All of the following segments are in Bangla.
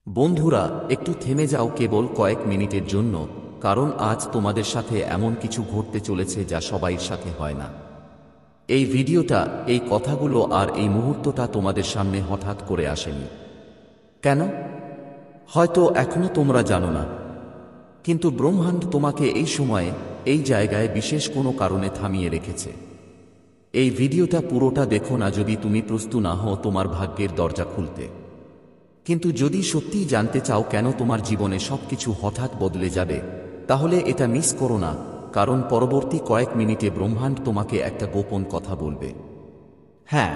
বন্ধুরা, একটু থেমে যাও কেবল কয়েক মিনিটের জন্য, কারণ আজ তোমাদের সাথে এমন কিছু ঘটতে চলেছে যা সবাইর সাথে হয় না। এই ভিডিওটা, এই কথাগুলো আর এই মুহূর্তটা তোমাদের সামনে হঠাৎ করে আসেনি। কেন? হয়তো এখনো তোমরা জানো না, কিন্তু ব্রহ্মাণ্ড তোমাকে এই সময়ে, এই জায়গায় বিশেষ কোনো কারণে থামিয়ে রেখেছে। এই ভিডিওটা পুরোটা দেখো না যদি তুমি প্রস্তুত না হও তোমার ভাগ্যের দরজা খুলতে। কিন্তু যদি সত্যিই জানতে চাও কেন তোমার জীবনে সবকিছু হঠাৎ বদলে যাবে, তাহলে এটা মিস করো না, কারণ পরবর্তী কয়েক মিনিটে ব্রহ্মাণ্ড তোমাকে একটা গোপন কথা বলবে। হ্যাঁ,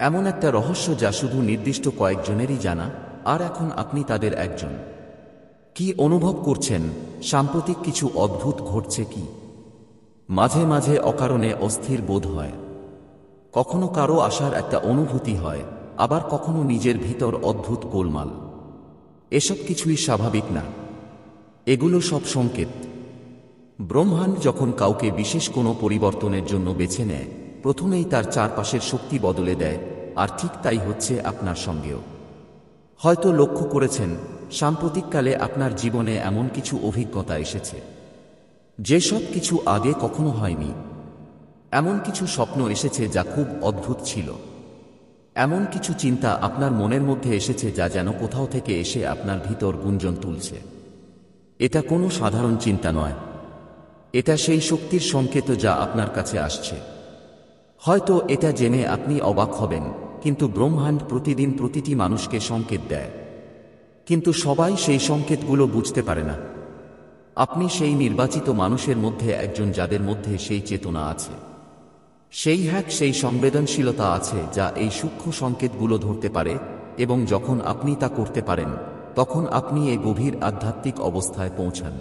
এমন একটা রহস্য যা শুধু নির্দিষ্ট কয়েকজনেরই জানা, আর এখন আপনি তাদের একজন। কি অনুভব করছেন? সাম্প্রতিক কিছু অদ্ভুত ঘটছে কি? মাঝে মাঝে অকারণে অস্থির বোধ হয়, কখনো কারো আসার একটা অনুভূতি হয়, আবার কখনো নিজের ভিতর অদ্ভুত গোলমাল। এসব কিছুই স্বাভাবিক না, এগুলো সব সংকেত। ব্রহ্মাণ্ড যখন কাউকে বিশেষ কোনো পরিবর্তনের জন্য বেছে নেয়, প্রথমেই তার চারপাশের শক্তি বদলে দেয়, আর ঠিক তাই হচ্ছে আপনার সঙ্গেও। হয়তো লক্ষ্য করেছেন, সাম্প্রতিককালে আপনার জীবনে এমন কিছু অভিজ্ঞতা এসেছে যেসব কিছু আগে কখনো হয়নি। এমন কিছু স্বপ্ন এসেছে যা খুব অদ্ভুত ছিল। এমন কিছু চিন্তা আপনার মনের মধ্যে এসেছে যা যেন কোথাও থেকে এসে আপনার ভিতর গুঞ্জন তুলছে। এটা কোনো সাধারণ চিন্তা নয়, এটা সেই শক্তির সংকেত যা আপনার কাছে আসছে। হয়তো এটা জেনে আপনি অবাক হবেন, কিন্তু ব্রহ্মাণ্ড প্রতিদিন প্রতিটি মানুষকে সংকেত দেয়, কিন্তু সবাই সেই সংকেতগুলো বুঝতে পারে না। আপনি সেই নির্বাচিত মানুষের মধ্যে একজন, যাদের মধ্যে সেই চেতনা আছে, সেই সংবেদনশীলতা আছে যা এই সূক্ষ্ম সংকেতগুলো ধরতে পারে। এবং যখন আপনি তা করতে পারেন, তখন আপনি এই গভীর আধ্যাত্মিক অবস্থায় পৌঁছান।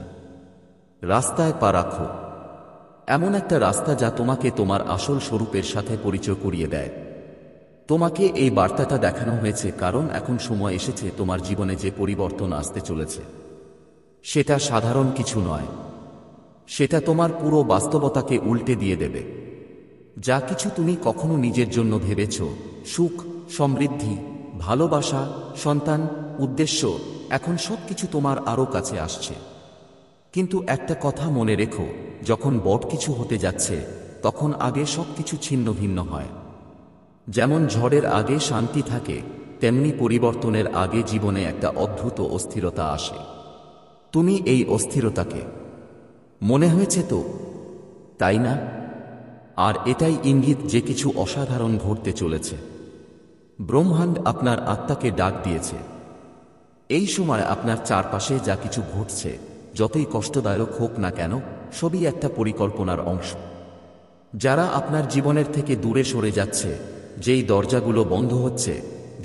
রাস্তায় পা রাখো, এমন একটা রাস্তা যা তোমাকে তোমার আসল স্বরূপের সাথে পরিচয় করিয়ে দেয়। তোমাকে এই বার্তাটা দেখানো হয়েছে কারণ এখন সময় এসেছে তোমার জীবনে যে পরিবর্তন আসতে চলেছে, সেটা সাধারণ কিছু নয়। সেটা তোমার পুরো বাস্তবতাকে উল্টে দিয়ে দেবে। যা কিছু তুমি কখনো নিজের জন্য ভেবেছ, সুখ, সমৃদ্ধি, ভালোবাসা, সন্তান, উদ্দেশ্য, এখন সবকিছু তোমার আরও কাছে আসছে। কিন্তু একটা কথা মনে রেখো, যখন বড় কিছু হতে যাচ্ছে, তখন আগে সবকিছু ছিন্ন ভিন্ন হয়। যেমন ঝড়ের আগে শান্তি থাকে, তেমনি পরিবর্তনের আগে জীবনে একটা অদ্ভুত অস্থিরতা আসে। তুমি এই অস্থিরতাকে মনে হয়েছে তো, তাই না? আর এটাই ইঙ্গিত যে কিছু অসাধারণ ঘটতে চলেছে। ব্রহ্মাণ্ড আপনার আত্মাকে ডাক দিয়েছে। এই সময় আপনার চারপাশে যা কিছু ঘটছে, যতই কষ্টদায়ক হোক না কেন, সবই একটা পরিকল্পনার অংশ। যারা আপনার জীবনের থেকে দূরে সরে যাচ্ছে, যেই দরজাগুলো বন্ধ হচ্ছে,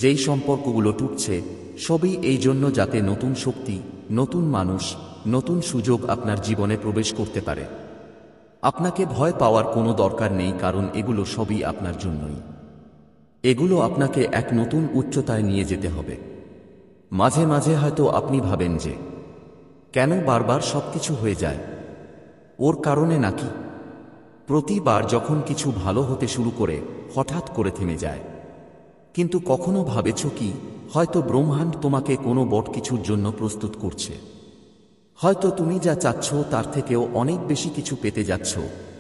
যেই সম্পর্কগুলো টুটছে, সবই এই জন্য যাতে নতুন শক্তি, নতুন মানুষ, নতুন সুযোগ আপনার জীবনে প্রবেশ করতে পারে। আপনাকে ভয় পাওয়ার কোনো দরকার নেই, কারণ এগুলো সবই আপনার জন্যই। এগুলো আপনাকে এক নতুন উচ্চতায় নিয়ে যেতে হবে। মাঝে মাঝে হয়তো আপনি ভাবেন যে কেন বারবার সবকিছু হয়ে যায়, ওর কারণে নাকি? প্রতিবার যখন কিছু ভালো হতে শুরু করে, হঠাৎ করে থেমে যায়। কিন্তু কখনো ভাবেছ কি, হয়তো ব্রহ্মাণ্ড তোমাকে কোনো বড় কিছুর জন্য প্রস্তুত করছে। হয়তো তুমি যা চাচ্ছ তার থেকেও অনেক বেশি কিছু পেতে যাচ্ছ,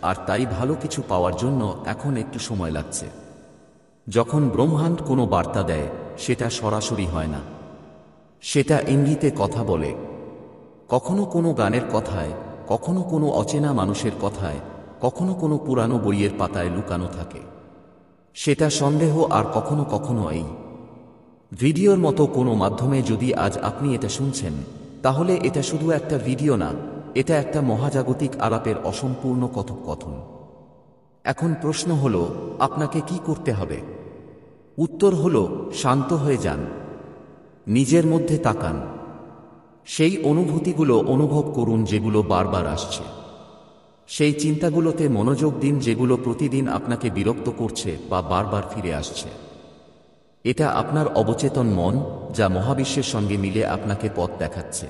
আর তাই ভালো কিছু পাওয়ার জন্য এখন একটু সময় লাগছে। যখন ব্রহ্মাণ্ড কোনো বার্তা দেয়, সেটা সরাসরি হয় না, সেটা ইঙ্গিতে কথা বলে। কখনো কোনো গানের কথায়, কখনো কোনো অচেনা মানুষের কথায়, কখনো কোনো পুরানো বইয়ের পাতায় লুকানো থাকে। সেটা সন্দেহ, আর কখনো কখনো এই ভিডিওর মতো কোনো মাধ্যমে। যদি আজ আপনি এটা শুনছেন, তাহলে এটা শুধু একটা ভিডিও না, এটা একটা মহাজাগতিক আলাপের অসম্পূর্ণ কথোপকথন। এখন প্রশ্ন হলো, আপনাকে কি করতে হবে? উত্তর হলো, শান্ত হয়ে যান, নিজের মধ্যে তাকান, সেই অনুভূতিগুলো অনুভব করুন যেগুলো বারবার আসছে, সেই চিন্তাগুলোতে মনোযোগ দিন যেগুলো প্রতিদিন আপনাকে বিরক্ত করছে বা বারবার ফিরে আসছে। এটা আপনার অবচেতন মন, যা মহাবিশ্বের সঙ্গে মিলে আপনাকে পথ দেখাচ্ছে।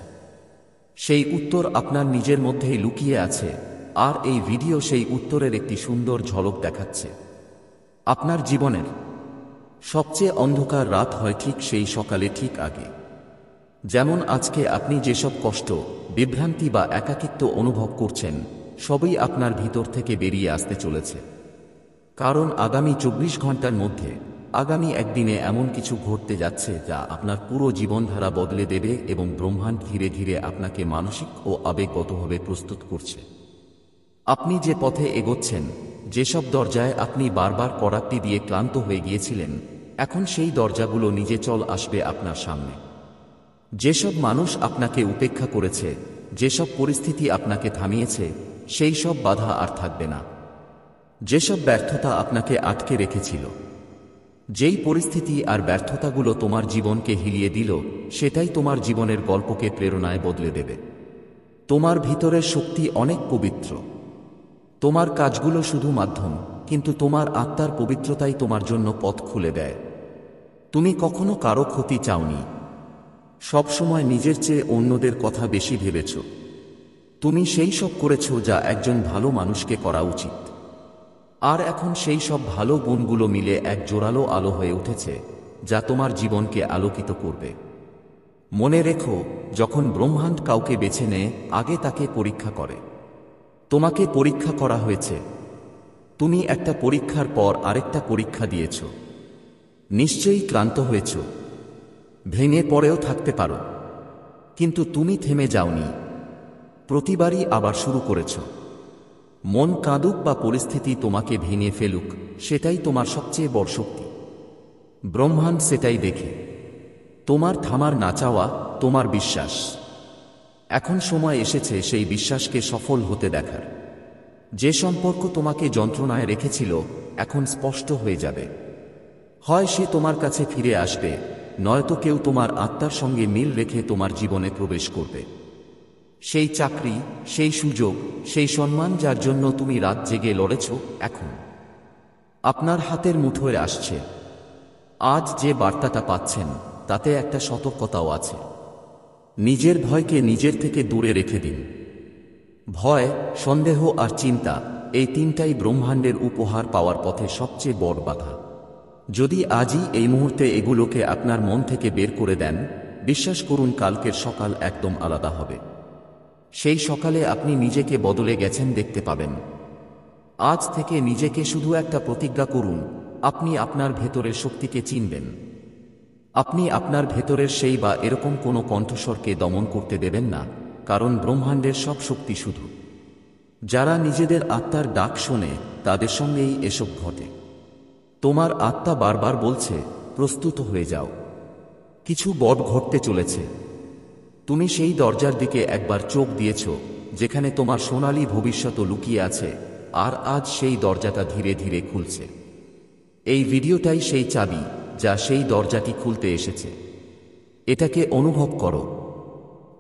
সেই উত্তর আপনার নিজের মধ্যেই লুকিয়ে আছে, আর এই ভিডিও সেই উত্তরের একটি সুন্দর ঝলক দেখাচ্ছে। আপনার জীবনের সবচেয়ে অন্ধকার রাত হয় ঠিক সেই সকালে, ঠিক আগে যেমন আজকে আপনি যেসব কষ্ট, বিভ্রান্তি বা একাকিত্ব অনুভব করছেন, সবই আপনার ভিতর থেকে বেরিয়ে আসতে চলেছে। কারণ আগামী ২৪ ঘন্টার মধ্যে, আগামী একদিনে এমন কিছু ঘটতে যাচ্ছে যা আপনার পুরো জীবনধারা বদলে দেবে এবং ব্রহ্মাণ্ড ধীরে ধীরে আপনাকে মানসিক ও আবেগগতভাবে প্রস্তুত করছে। আপনি যে পথে এগোচ্ছেন, যেসব দরজায় আপনি বারবার কড়াকটি দিয়ে ক্লান্ত হয়ে গিয়েছিলেন, এখন সেই দরজাগুলো নিজে চল আসবে আপনার সামনে। যেসব মানুষ আপনাকে উপেক্ষা করেছে, যেসব পরিস্থিতি আপনাকে থামিয়েছে, সেই সব বাধা আর থাকবে না। যেসব ব্যর্থতা আপনাকে আটকে রেখেছিল, যেই পরিস্থিতি আর ব্যর্থতাগুলো তোমার জীবনকে হিলিয়ে দিল, সেটাই তোমার জীবনের গল্পকে প্রেরণায় বদলে দেবে। তোমার ভিতরের শক্তি অনেক পবিত্র। তোমার কাজগুলো শুধু মাধ্যম, কিন্তু তোমার আত্মার পবিত্রতাই তোমার জন্য পথ খুলে দেয়। তুমি কখনো কারো ক্ষতি চাওনি, সবসময় নিজের চেয়ে অন্যদের কথা বেশি ভেবেছ। তুমি সেই সব করেছ যা একজন ভালো মানুষকে করা উচিত। আর এখন সেই সব ভালো গুণগুলো মিলে এক জোরালো আলো হয়ে উঠেছে, যা তোমার জীবনকে আলোকিত করবে। মনে রেখো, যখন ব্রহ্মাণ্ড কাউকে বেছে নেয়, আগে তাকে পরীক্ষা করে। তোমাকে পরীক্ষা করা হয়েছে। তুমি একটা পরীক্ষার পর আরেকটা পরীক্ষা দিয়েছ। নিশ্চয়ই ক্লান্ত হয়েছ, ভেঙে পড়েও থাকতে পারো, কিন্তু তুমি থেমে যাওনি। প্রতিবারই আবার শুরু করেছ। মন কাঁদুক বা পরিস্থিতি তোমাকে ভেঙে ফেলুক, সেটাই তোমার সবচেয়ে বড় শক্তি। ব্রহ্মাণ্ড সেটাই দেখে। তোমার থামার না চাওয়া, তোমার বিশ্বাস। এখন সময় এসেছে সেই বিশ্বাসকে সফল হতে দেখার। যে সম্পর্ক তোমাকে যন্ত্রণায় রেখেছিল, এখন স্পষ্ট হয়ে যাবে। হয় সে তোমার কাছে ফিরে আসবে, নয়তো কেউ তোমার আত্মার সঙ্গে মিল রেখে তোমার জীবনে প্রবেশ করবে। সেই চাকরি, সেই সুযোগ, সেই সম্মান যার জন্য তুমি রাত জেগে লড়েছ, এখন আপনার হাতের মুঠোয় আসছে। আজ যে বার্তাটা পাচ্ছেন, তাতে একটা সতর্কতাও আছে। নিজের ভয়কে নিজের থেকে দূরে রেখে দিন। ভয়, সন্দেহ আর চিন্তা, এই তিনটাই ব্রহ্মাণ্ডের উপহার পাওয়ার পথে সবচেয়ে বড় বাধা। যদি আজই এই মুহূর্তে এগুলোকে আপনার মন থেকে বের করে দেন, বিশ্বাস করুন কালকের সকাল একদম আলাদা হবে। সেই সকালে আপনি নিজেকে বদলে গেছেন দেখতে পাবেন। আজ থেকে নিজেকে শুধু একটা প্রতিজ্ঞা করুন, আপনি আপনার ভেতরের শক্তিকে চিনবেন। আপনি আপনার ভেতরের সেই বা এরকম কোনো কণ্ঠস্বরকে দমন করতে দেবেন না, কারণ ব্রহ্মাণ্ডের সব শক্তি শুধু যারা নিজেদের আত্মার ডাক শোনে, তাদের সঙ্গেই এসব ঘটে। তোমার আত্মা বারবার বলছে, প্রস্তুত হয়ে যাও, কিছু বড় ঘটতে চলেছে। তুমি সেই দরজার দিকে একবার চোখ দিয়েছ, যেখানে তোমার সোনালী ভবিষ্যৎ লুকিয়ে আছে, আর আজ সেই দরজাটা ধীরে ধীরে খুলছে। এই ভিডিওটাই সেই চাবি, যা সেই দরজাটি খুলতে এসেছে। এটাকে অনুভব করো,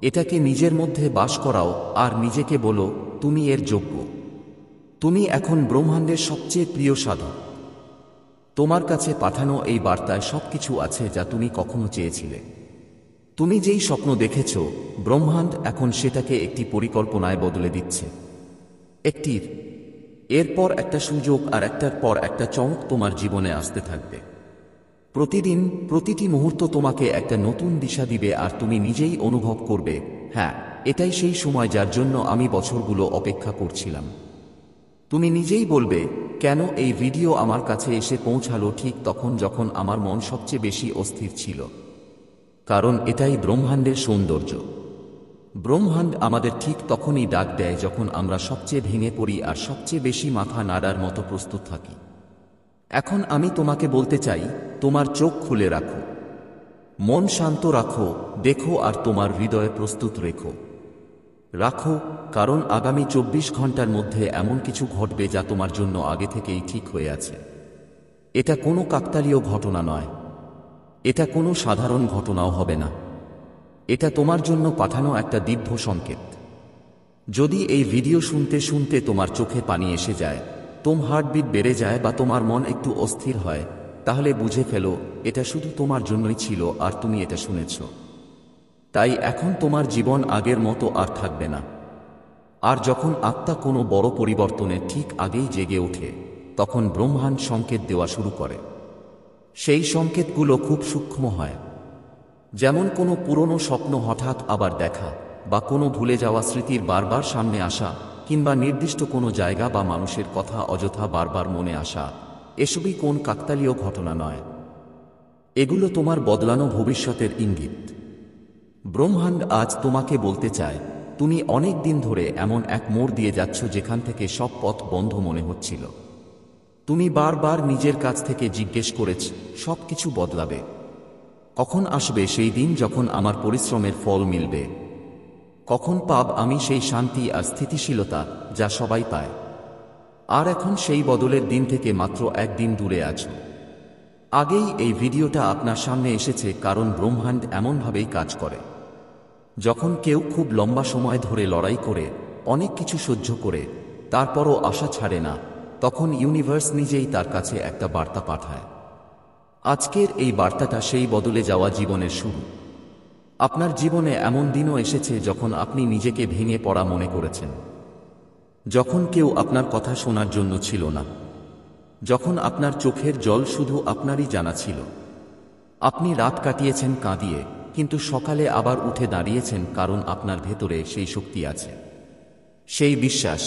এটাকে নিজের মধ্যে বাস করাও, আর নিজেকে বলো, তুমি এর যোগ্য। তুমি এখন ব্রহ্মাণ্ডের সবচেয়ে প্রিয় সাধক। তোমার কাছে পাঠানো এই বার্তায় সবকিছু আছে যা তুমি কখনো চেয়েছিলে। তুমি যেই স্বপ্ন দেখেছ, ব্রহ্মাণ্ড এখন সেটাকে একটি পরিকল্পনায় বদলে দিচ্ছে। একটির এরপর একটা সুযোগ আর একটার পর একটা চমক তোমার জীবনে আসতে থাকবে। প্রতিদিন, প্রতিটি মুহূর্ত তোমাকে একটা নতুন দিশা দিবে, আর তুমি নিজেই অনুভব করবে, হ্যাঁ, এটাই সেই সময় যার জন্য আমি বছরগুলো অপেক্ষা করছিলাম। তুমি নিজেই বলবে, কেন এই ভিডিও আমার কাছে এসে পৌঁছালো ঠিক তখন যখন আমার মন সবচেয়ে বেশি অস্থির ছিল। কারণ এটাই ব্রহ্মাণ্ডের সৌন্দর্য। ব্রহ্মাণ্ড আমাদের ঠিক তখনই ডাক দেয় যখন আমরা সবচেয়ে ভেঙে পড়ি আর সবচেয়ে বেশি মাথা নাড়ার মতো প্রস্তুত থাকি। এখন আমি তোমাকে বলতে চাই, তোমার চোখ খুলে রাখো, মন শান্ত রাখো, দেখো আর তোমার হৃদয়ে প্রস্তুত রাখো, কারণ আগামী ২৪ ঘন্টার মধ্যে এমন কিছু ঘটবে যা তোমার জন্য আগে থেকেই ঠিক হয়ে আছে। এটা কোনো কাকতালীয় ঘটনা নয়, এটা কোনো সাধারণ ঘটনাও হবে না। এটা তোমার জন্য পাঠানো একটা দিব্য সংকেত। যদি এই ভিডিও শুনতে শুনতে তোমার চোখে পানি এসে যায়, তোমার হার্টবিট বেড়ে যায় বা তোমার মন একটু অস্থির হয়, তাহলে বুঝে ফেলো, এটা শুধু তোমার জন্যই ছিল আর তুমি এটা শুনেছ। তাই এখন তোমার জীবন আগের মতো আর থাকবে না। আর যখন আত্মা কোনো বড় পরিবর্তনের ঠিক আগেই জেগে ওঠে, তখন ব্রহ্মাণ্ড সংকেত দেওয়া শুরু করে। সেই সংকেতগুলো খুব সূক্ষ্ম হয়, যেমন কোনো পুরনো স্বপ্ন হঠাৎ আবার দেখা, বা কোনো ভুলে যাওয়া স্মৃতির বারবার সামনে আসা, কিংবা নির্দিষ্ট কোনো জায়গা বা মানুষের কথা অযথা বারবার মনে আসা। এসবই কোন কাকতালীয় ঘটনা নয়, এগুলো তোমার বদলানো ভবিষ্যতের ইঙ্গিত। ব্রহ্মাণ্ড আজ তোমাকে বলতে চায়, তুমি অনেক দিন ধরে এমন এক মোড় দিয়ে যাচ্ছ যেখান থেকে সব পথ বন্ধ মনে হচ্ছিল। তুমি বারবার নিজের কাছ থেকে জিজ্ঞেস করেছ, সব কিছু বদলাবে? কখন আসবে সেই দিন যখন আমার পরিশ্রমের ফল মিলবে? কখন পাব আমি সেই শান্তি আর স্থিতিশীলতা যা সবাই পায়? আর এখন সেই বদলের দিন থেকে মাত্র একদিন দূরে আছো। আগেই এই ভিডিওটা আপনার সামনে এসেছে কারণ ব্রহ্মাণ্ড এমনভাবেই কাজ করে। যখন কেউ খুব লম্বা সময় ধরে লড়াই করে, অনেক কিছু সহ্য করে, তারপরও আশা ছাড়ে না, তখন ইউনিভার্স নিজেই তার কাছে একটা বার্তা পাঠায়। আজকের এই বার্তাটা সেই বদলে যাওয়া জীবনের শুরু। আপনার জীবনে এমন দিনও এসেছে যখন আপনি নিজেকে ভেঙে পড়া মনে করেছেন, যখন কেউ আপনার কথা শোনার জন্য ছিল না, যখন আপনার চোখের জল শুধু আপনারই জানা ছিল। আপনি রাত কাটিয়েছেন কাঁদিয়ে, কিন্তু সকালে আবার উঠে দাঁড়িয়েছেন কারণ আপনার ভেতরে সেই শক্তি আছে, সেই বিশ্বাস।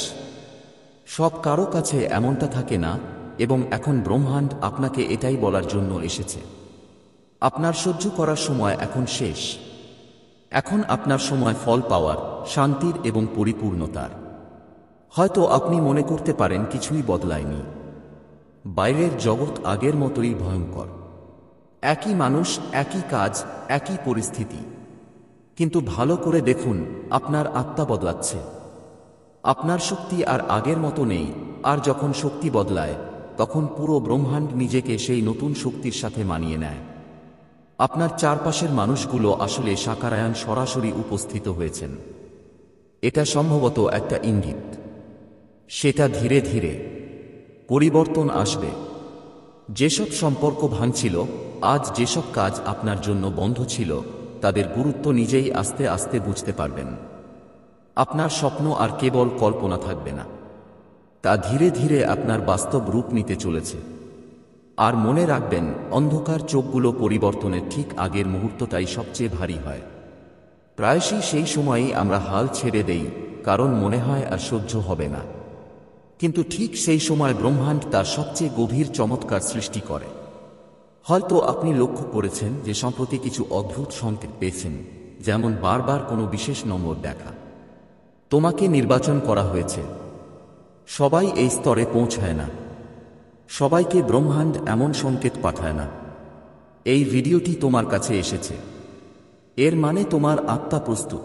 সব কারো কাছে এমনটা থাকে না, এবং এখন ব্রহ্মাণ্ড আপনাকে এটাই বলার জন্য এসেছে। আপনার সহ্য করার সময় এখন শেষ। এখন আপনার সময় ফল পাওয়ার, শান্তির এবং পরিপূর্ণতার। হয়তো আপনি মনে করতে পারেন কিছুই বদলায়নি, বাইরের জগৎ আগের মতোই ভয়ঙ্কর, একই মানুষ, একই কাজ, একই পরিস্থিতি। কিন্তু ভালো করে দেখুন, আপনার আত্মা বদলাচ্ছে। আপনার শক্তি আর আগের মতো নেই, আর যখন শক্তি বদলায়, তখন পুরো ব্রহ্মাণ্ড নিজেকে সেই নতুন শক্তির সাথে মানিয়ে নেয়। আপনার চারপাশের মানুষগুলো আসলে সাকারায়ণ সরাসরি উপস্থিত হয়েছেন। এটা সম্ভবত একটা ইঙ্গিত। সেটা ধীরে ধীরে পরিবর্তন আসবে। যেসব সম্পর্ক ভাঙছিল, আজ যেসব কাজ আপনার জন্য বন্ধ ছিল, তাদের গুরুত্ব নিজেই আস্তে আস্তে বুঝতে পারবেন। আপনার স্বপ্ন আর কেবল কল্পনা থাকবে না, তা ধীরে ধীরে আপনার বাস্তব রূপ নিতে চলেছে। আর মনে রাখবেন, অন্ধকার চোখগুলো পরিবর্তনের ঠিক আগের মুহূর্তটাই সবচেয়ে ভারী হয়। প্রায়শই সেই সময়েই আমরা হাল ছেড়ে দেই, কারণ মনে হয় আর সহ্য হবে না। কিন্তু ঠিক সেই সময় ব্রহ্মাণ্ড তার সবচেয়ে গভীর চমৎকার সৃষ্টি করে। হয়তো আপনি লক্ষ্য করেছেন যে সম্প্রতি কিছু অদ্ভুত সংকেত পেয়েছেন, যেমন বারবার কোনো বিশেষ নম্বর দেখা। তোমাকে নির্বাচন করা হয়েছে। সবাই এই স্তরে পৌঁছায় না, সবাইকে ব্রহ্মাণ্ড এমন সংকেত পাঠায় না। এই ভিডিওটি তোমার কাছে এসেছে, এর মানে তোমার আত্মা প্রস্তুত।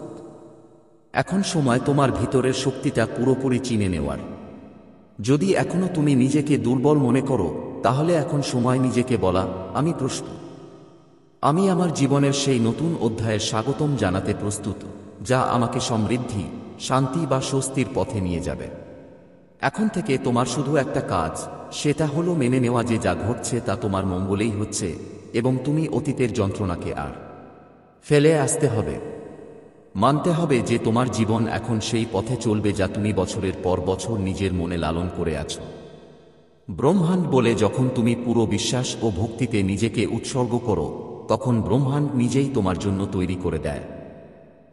এখন সময় তোমার ভিতরের শক্তিটা পুরোপুরি চিনে নেওয়ার। যদি এখনো তুমি নিজেকে দুর্বল মনে করো, তাহলে এখন সময় নিজেকে বলা, আমি প্রস্তুত। আমি আমার জীবনের সেই নতুন অধ্যায়ের স্বাগতম জানাতে প্রস্তুত, যা আমাকে সমৃদ্ধি, শান্তি বা স্বস্তির পথে নিয়ে যাবে। এখন থেকে তোমার শুধু একটা কাজ, সেটা হলো মেনে নেওয়া যে যা ঘটছে তা তোমার মঙ্গলেই হচ্ছে, এবং তুমি অতীতের যন্ত্রণাকে আর ফেলে আসতে হবে। মানতে হবে যে তোমার জীবন এখন সেই পথে চলবে যা তুমি বছরের পর বছর নিজের মনে লালন করে আছো। ব্রহ্মাণ্ড বলে, যখন তুমি পুরো বিশ্বাস ও ভক্তিতে নিজেকে উৎসর্গ করো, তখন ব্রহ্মাণ্ড নিজেই তোমার জন্য তৈরি করে দেয়।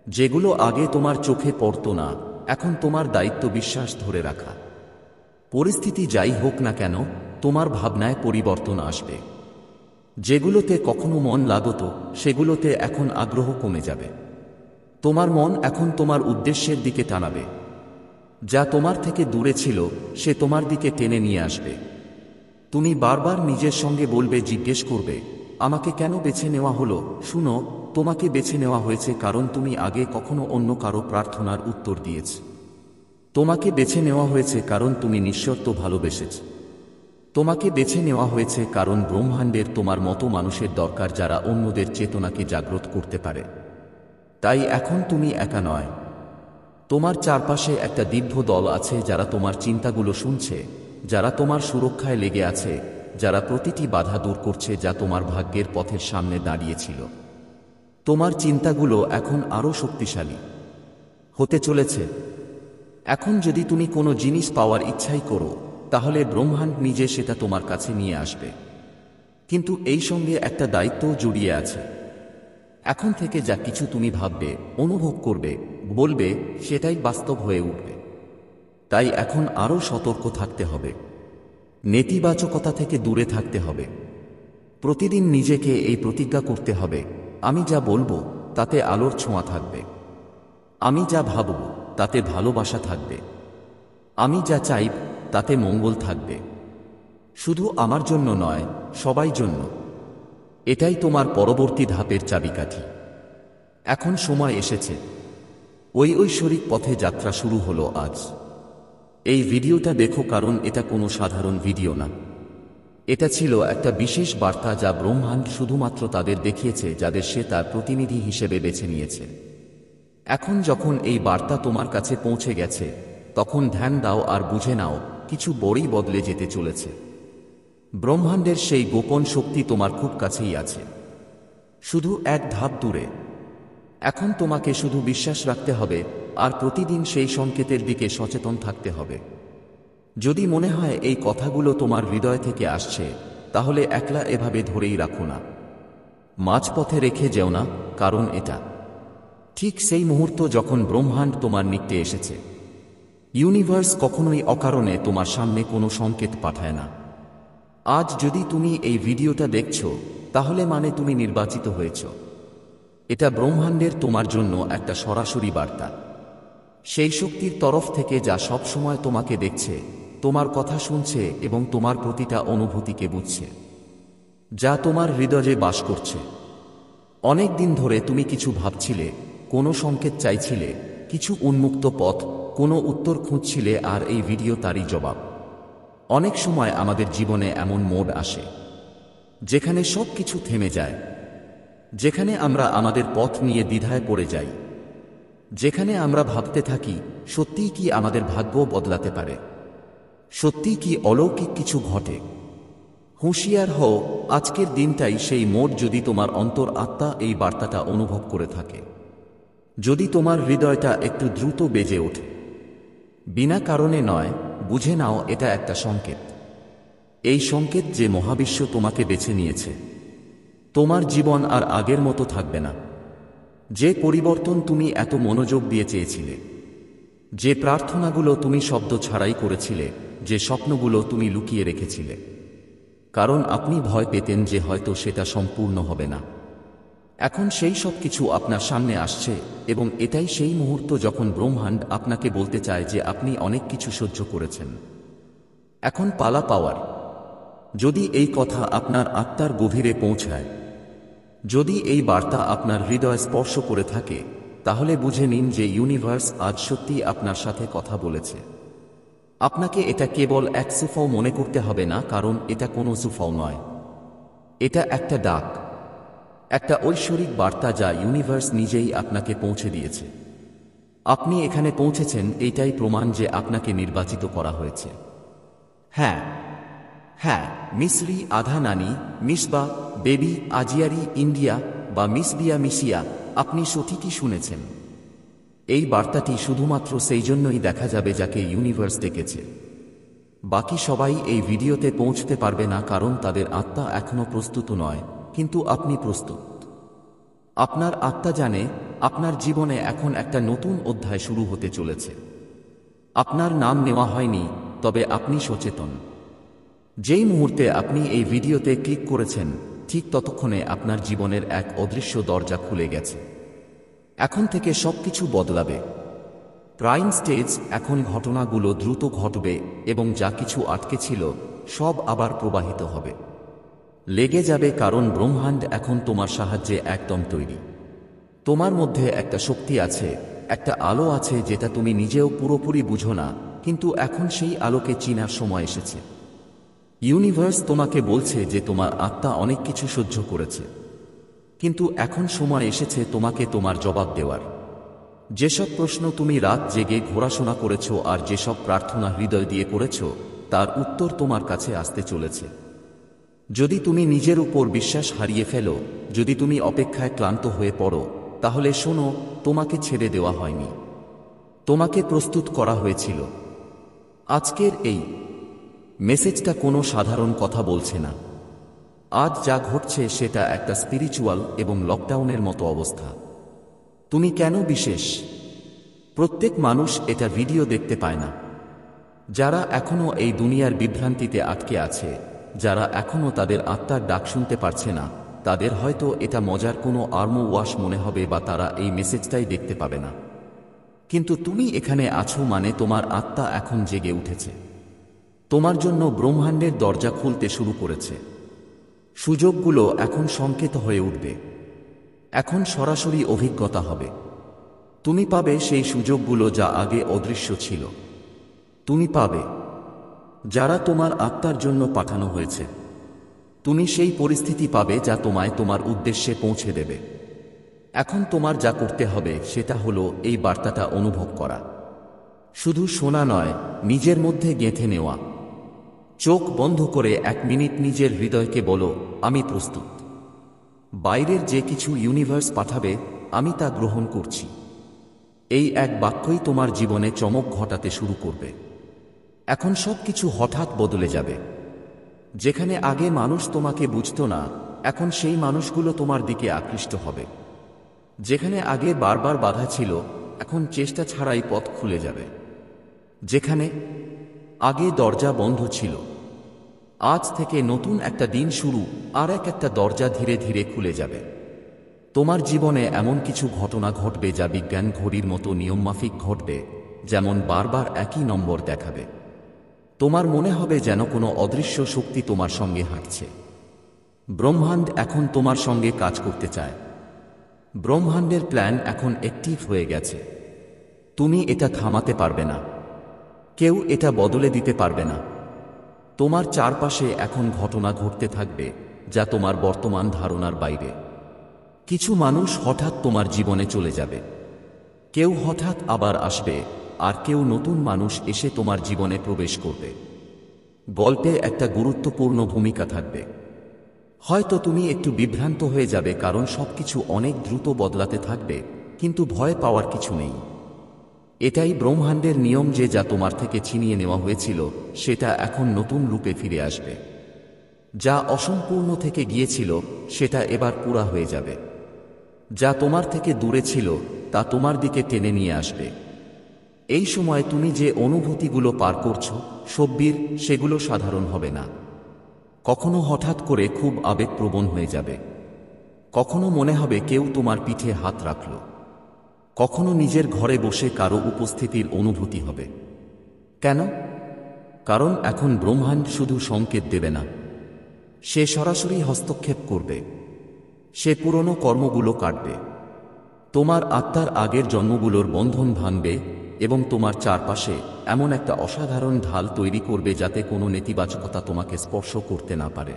যেগুলো আগে তোমার চোখে পড়তো না, এখন তোমার দায়িত্ব বিশ্বাস ধরে রাখা। পরিস্থিতি যাই হোক না কেন, তোমার ভাবনায় পরিবর্তন আসবে। যেগুলোতে কখনো মন লাগত, সেগুলোতে এখন আগ্রহ কমে যাবে। তোমার মন এখন তোমার উদ্দেশ্যের দিকে টানাবে। যা তোমার থেকে দূরে ছিল, সে তোমার দিকে টেনে নিয়ে আসবে। তুমি বারবার নিজের সঙ্গে বলবে, জিজ্ঞেস করবে, আমাকে কেন বেছে নেওয়া হলো? শুনো, তোমাকে বেছে নেওয়া হয়েছে কারণ তুমি আগে কখনো অন্য কারো প্রার্থনার উত্তর দিয়েছ। তোমাকে বেছে নেওয়া হয়েছে কারণ তুমি নিঃশর্ত ভালোবেসেছ। তোমাকে বেছে নেওয়া হয়েছে কারণ ব্রহ্মাণ্ডের তোমার মতো মানুষের দরকার, যারা অন্যদের চেতনাকে জাগ্রত করতে পারে। তাই এখন তুমি একা নয়। তোমার চারপাশে একটা দীর্ঘ দল আছে যারা তোমার চিন্তাগুলো শুনছে, যারা তোমার সুরক্ষায় লেগে আছে, যারা প্রতিটি বাধা দূর করছে যা তোমার ভাগ্যের পথের সামনে দাঁড়িয়েছিল। তোমার চিন্তাগুলো এখন আরও শক্তিশালী হতে চলেছে। এখন যদি তুমি কোনো জিনিস পাওয়ার ইচ্ছাই করো, তাহলে ব্রহ্মাণ্ড নিজে সেটা তোমার কাছে নিয়ে আসবে। কিন্তু এই সঙ্গে একটা দায়িত্বও জড়িয়ে আছে। এখন থেকে যা কিছু তুমি ভাববে, অনুভব করবে, বলবে, সেটাই বাস্তব হয়ে উঠবে। তাই এখন আরও সতর্ক থাকতে হবে। নেতিবাচকতা থেকে দূরে থাকতে হবে। প্রতিদিন নিজেকে এই প্রতিজ্ঞা করতে হবে, আমি যা বলবো তাতে আলোর ছোঁয়া থাকবে। আমি যা ভাবব তাতে ভালোবাসা থাকবে। আমি যা চাইব তাতে মঙ্গল থাকবে। শুধু আমার জন্য নয়, সবাই জন্য। এটাই তোমার পরবর্তী ধাপের চাবিকাঠি। এখন সময় এসেছে। ওই ঐশ্বরিক পথে যাত্রা শুরু হলো আজ। এই ভিডিওটা দেখো, কারণ এটা কোনো সাধারণ ভিডিও না। এটা ছিল একটা বিশেষ বার্তা যা ব্রহ্মাণ্ড শুধুমাত্র তাদের দেখিয়েছে যাদের সে তার প্রতিনিধি হিসেবে বেছে নিয়েছে। এখন যখন এই বার্তা তোমার কাছে পৌঁছে গেছে, তখন ধ্যান দাও আর বুঝে নাও, কিছু বড়ই বদলে যেতে চলেছে। ব্রহ্মাণ্ডের সেই গোপন শক্তি তোমার খুব কাছেই আছে, শুধু এক ধাপ দূরে। এখন তোমাকে শুধু বিশ্বাস রাখতে হবে আর প্রতিদিন সেই সংকেতের দিকে সচেতন থাকতে হবে। যদি মনে হয় এই কথাগুলো তোমার হৃদয় থেকে আসছে, তাহলে একলা এভাবে ধরেই রাখো না। মাঝপথে রেখে যেও না, কারণ এটা ঠিক সেই মুহূর্ত যখন ব্রহ্মাণ্ড তোমার নিকটে এসেছে। ইউনিভার্স কখনোই অকারণে তোমার সামনে কোনো সংকেত পাঠায় না। আজ যদি তুমি এই ভিডিওটা দেখছো, তাহলে মানে তুমি নির্বাচিত হয়েছ। এটা ব্রহ্মাণ্ডের তোমার জন্য একটা সরাসরি বার্তা, সেই শক্তির তরফ থেকে যা সব সময় তোমাকে দেখছে, তোমার কথা শুনছে এবং তোমার প্রতিটা অনুভূতিকে বুঝছে, যা তোমার হৃদয়ে বাস করছে। অনেক দিন ধরে তুমি কিছু ভাবছিলে, কোনো সংকেত চাইছিলে, কিছু উন্মুক্ত পথ, কোনো উত্তর খুঁজছিলে, আর এই ভিডিও তারই জবাব। অনেক সময় আমাদের জীবনে এমন মোড় আসে যেখানে সব কিছু থেমে যায়, যেখানে আমরা আমাদের পথ নিয়ে দ্বিধায় পড়ে যাই, যেখানে আমরা ভাবতে থাকি, সত্যিই কি আমাদের ভাগ্য বদলাতে পারে, সত্যিই কি অলৌকিক কিছু ঘটে। হুঁশিয়ার হও, আজকের দিনটাই সেই মোড়। যদি তোমার অন্তর আত্মা এই বার্তাটা অনুভব করে থাকে, যদি তোমার হৃদয়টা একটু দ্রুত বেজে ওঠে, বিনা কারণে নয়, বুঝে নাও এটা একটা সংকেত। এই সংকেত যে মহাবিশ্ব তোমাকে বেছে নিয়েছে। তোমার জীবন আর আগের মতো থাকবে না। যে পরিবর্তন তুমি এত মনোযোগ দিয়ে চেয়েছিলে, যে প্রার্থনাগুলো তুমি শব্দ ছাড়াই করেছিলে, যে স্বপ্নগুলো তুমি লুকিয়ে রেখেছিলে, কারণ আপনি ভয় পেতেন যে হয়তো সেটা সম্পূর্ণ হবে না, এখন সেই সব কিছু আপনার সামনে আসছে। এবং এটাই সেই মুহূর্ত যখন ব্রহ্মাণ্ড আপনাকে বলতে চায় যে আপনি অনেক কিছু সহ্য করেছেন, এখন পালা পাওয়ার। যদি এই কথা আপনার আত্মার গভীরে পৌঁছায়, যদি এই বার্তা আপনার হৃদয় স্পর্শ করে থাকে, তাহলে বুঝে নিন যে ইউনিভার্স আজ সত্যি আপনার সাথে কথা বলেছে। আপনাকে এটা কেবল এক সুফল মনে করতে হবে না, কারণ এটা কোনো সুফল নয়। এটা একটা ডাক, একটা ঐশ্বরিক বার্তা যা ইউনিভার্স নিজেই আপনাকে পৌঁছে দিয়েছে। আপনি এখানে পৌঁছেছেন, এইটাই প্রমাণ যে আপনাকে নির্বাচিত করা হয়েছে। হ্যাঁ হ্যাঁ, মিসরি আধা নানি, মিসবা বেবি আজিয়ারি ইন্ডিয়া বা মিসবিয়া মিশিয়া, আপনি সঠিকই শুনেছেন। এই বার্তাটি শুধুমাত্র সেই জন্যই দেখা যাবে যাকে ইউনিভার্স ডেকেছে। বাকি সবাই এই ভিডিওতে পৌঁছতে পারবে না, কারণ তাদের আত্মা এখনো প্রস্তুত নয়, কিন্তু আপনি প্রস্তুত। আপনার আত্মা জানে আপনার জীবনে এখন একটা নতুন অধ্যায় শুরু হতে চলেছে। আপনার নাম নেওয়া হয়নি, তবে আপনি সচেতন। যেই মুহূর্তে আপনি এই ভিডিওতে ক্লিক করেছেন, ঠিক ততক্ষণে আপনার জীবনের এক অদৃশ্য দরজা খুলে গেছে। এখন থেকে সবকিছু বদলাবে। প্রাইম স্টেজ, এখন ঘটনাগুলো দ্রুত ঘটবে এবং যা কিছু আটকে ছিল সব আবার প্রবাহিত হবে, লেগে যাবে, কারণ ব্রহ্মাণ্ড এখন তোমার সাহায্যে একদম তৈরি। তোমার মধ্যে একটা শক্তি আছে, একটা আলো আছে যেটা তুমি নিজেও পুরোপুরি বুঝো না, কিন্তু এখন সেই আলোকে চিনার সময় এসেছে। ইউনিভার্স তোমাকে বলছে যে তোমার আত্মা অনেক কিছু সহ্য করেছে, কিন্তু এখন সময় এসেছে তোমাকে তোমার জবাব দেওয়ার। যেসব প্রশ্ন তুমি রাত জেগে ঘোরাশোনা করেছ আর যেসব প্রার্থনা হৃদয় দিয়ে করেছ, তার উত্তর তোমার কাছে আসতে চলেছে। যদি তুমি নিজের উপর বিশ্বাস হারিয়ে ফেলো, যদি তুমি অপেক্ষায় ক্লান্ত হয়ে পড়ো, তাহলে শোনো, তোমাকে ছেড়ে দেওয়া হয়নি, তোমাকে প্রস্তুত করা হয়েছিল। আজকের এই মেসেজটা কোনো সাধারণ কথা বলছে না। আজ যা ঘটছে সেটা একটা স্পিরিচুয়াল এবং লকডাউনের মতো অবস্থা। তুমি কেন বিশেষ? প্রত্যেক মানুষ এটা ভিডিও দেখতে পায় না। যারা এখনো এই দুনিয়ার বিভ্রান্তিতে আটকে আছে, যারা এখনো তাদের আত্মার ডাক শুনতে পারছে না, তাদের হয়তো এটা মজার কোনো আর্ম ওয়াশ মনে হবে বা তারা এই মেসেজটাই দেখতে পাবে না। কিন্তু তুমি এখানে আছো মানে তোমার আত্মা এখন জেগে উঠেছে। তোমার জন্য ব্রহ্মাণ্ডের দরজা খুলতে শুরু করেছে। সুযোগগুলো এখন সংকেত হয়ে উঠবে। এখন সরাসরি অভিজ্ঞতা হবে। তুমি পাবে সেই সুযোগগুলো যা আগে অদৃশ্য ছিল। তুমি পাবে যারা তোমার আত্মার জন্য পাঠানো হয়েছে। তুমি সেই পরিস্থিতি পাবে যা তোমায় তোমার উদ্দেশ্যে পৌঁছে দেবে। এখন তোমার যা করতে হবে সেটা হলো এই বার্তাটা অনুভব করা। শুধু শোনা নয়, নিজের মধ্যে গেঁথে নেওয়া। চোখ বন্ধ করে 1 মিনিট নিজের হৃদয়কে বলো, আমি প্রস্তুত। বাইরের যে কিছু ইউনিভার্স পাঠাবে আমি তা গ্রহণ করছি। এই এক বাক্যই তোমার জীবনে চমক ঘটাতে শুরু করবে। এখন সব কিছু হঠাৎ বদলে যাবে। যেখানে আগে মানুষ তোমাকে বুঝত না, এখন সেই মানুষগুলো তোমার দিকে আকৃষ্ট হবে। যেখানে আগে বারবার বাধা ছিল, এখন চেষ্টা ছাড়াই পথ খুলে যাবে। যেখানে আগে দরজা বন্ধ ছিল, আজ থেকে নতুন একটা দিন শুরু, আর একটা দরজা ধীরে ধীরে খুলে যাবে। তোমার জীবনে এমন কিছু ঘটনা ঘটবে যা বিজ্ঞান ঘড়ির মতো নিয়মমাফিক ঘটবে, যেমন বারবার একই নম্বর দেখাবে। তোমার মনে হবে যেন কোনো অদৃশ্য শক্তি তোমার সঙ্গে হাঁটছে। ব্রহ্মাণ্ড এখন তোমার সঙ্গে কাজ করতে চায়। ব্রহ্মাণ্ডের প্ল্যান এখন অ্যাক্টিভ হয়ে গেছে। তুমি এটা থামাতে পারবে না। কেউ এটা বদলে দিতে পারবে না। তোমার চারপাশে এখন ঘটনা ঘটতে থাকবে যা তোমার বর্তমান ধারণার বাইরে। কিছু মানুষ হঠাৎ তোমার জীবনে চলে যাবে, কেউ হঠাৎ আবার আসবে, আর কেউ নতুন মানুষ এসে তোমার জীবনে প্রবেশ করবে। গল্পে একটা গুরুত্বপূর্ণ ভূমিকা থাকবে। হয়তো তুমি একটু বিভ্রান্ত হয়ে যাবে কারণ সবকিছু অনেক দ্রুত বদলাতে থাকবে, কিন্তু ভয় পাওয়ার কিছু নেই। এটাই ব্রহ্মাণ্ডের নিয়ম যে যা তোমার থেকে ছিনিয়ে নেওয়া হয়েছিল সেটা এখন নতুন রূপে ফিরে আসবে। যা অসম্পূর্ণ থেকে গিয়েছিল সেটা এবার পুরা হয়ে যাবে। যা তোমার থেকে দূরে ছিল তা তোমার দিকে টেনে নিয়ে আসবে। এই সময় তুমি যে অনুভূতিগুলো পার করছো সব্বির, সেগুলো সাধারণ হবে না। কখনো হঠাৎ করে খুব আবেগপ্রবণ হয়ে যাবে, কখনো মনে হবে কেউ তোমার পিঠে হাত রাখল, কখনো নিজের ঘরে বসে কারো উপস্থিতির অনুভূতি হবে। কেন? কারণ এখন ব্রহ্মাণ্ড শুধু সংকেত দেবে না, সে সরাসরি হস্তক্ষেপ করবে। সে পুরনো কর্মগুলো কাটবে, তোমার আত্মার আগের জন্মগুলোর বন্ধন ভাঙবে এবং তোমার চারপাশে এমন একটা অসাধারণ ঢাল তৈরি করবে যাতে কোনো নেতিবাচকতা তোমাকে স্পর্শ করতে না পারে।